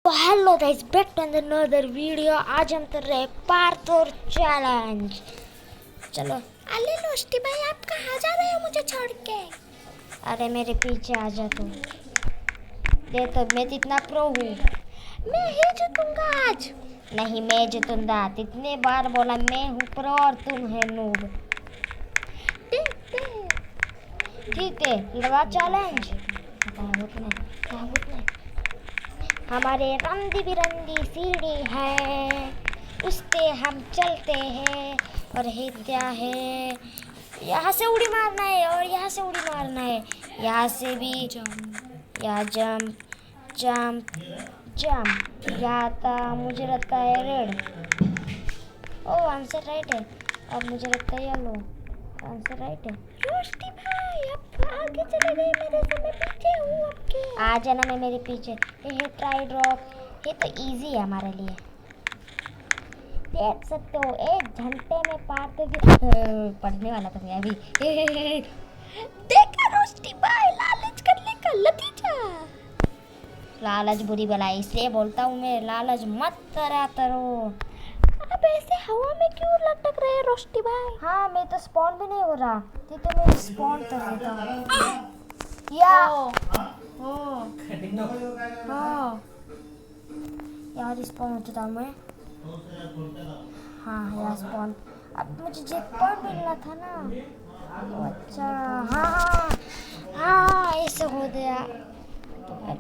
तो hello guys, back to another video. आज हम कर रहे हैं पार्थोर चैलेंज। चलो। अरे रोष्टी भाई, आप कहाँ जा रहे हो मुझे छोड़ के? अरे मेरे पीछे आ जा तू। दे तो मैं इतना प्रो हूँ। मैं ही जीतूंगा आज। नहीं, मैं जीतूंगा। इतने बार बोला मैं हूँ प्रो और तुम है नूब। देखते ठीक है, लगा चैलेंज। हमारे रंगी बिरंगी सीढ़ी है, उस पे हम चलते हैं। और ये क्या है? यहाँ से उड़ी मारना है और यहाँ से उड़ी मारना है। यहाँ से भी यहाँ जंप जंप जंप। यहाँ था मुझे लगता है रेड। ओ आंसर राइट है। अब मुझे लगता है येलो। आंसर राइट है। रोष्टी भाई, आप आगे चले गए मेरे से, मैं पीछे हूँ आपके। आ जाना मैं मेरे पीछे। ये ट्राई ड्रॉप, ये तो इजी है हमारे लिए। देख सकते हो 1 घंटे में पार तो पढ़ने वाला था मैं अभी। देखा रोष्टी भाई, लालच करने का नतीजा। लालच बुरी बलाई, इसलिए बोलता हूँ मैं, लालच मत करा करो। आप ऐसे हवा में क्यों लटक रहे हैं रोष्टी भाई? हाँ, मैं तो स्पॉन भी नहीं हो रहा थी, तो मैं स्पॉन कर देता हूँ। या यार स्पॉन हो चुका हूँ मैं। हाँ यार स्पॉन। अब मुझे जैकपॉट मिलना था ना। अच्छा हाँ हाँ, ऐसे हो गया।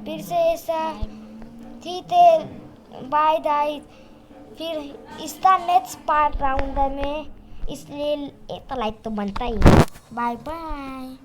फिर से ऐसा। ठीक है, बाय गाइस। फिर इसका नेक्स्ट पार्ट राउंड में, इसलिए एक तो लाइक तो बनता ही है। Bye bye.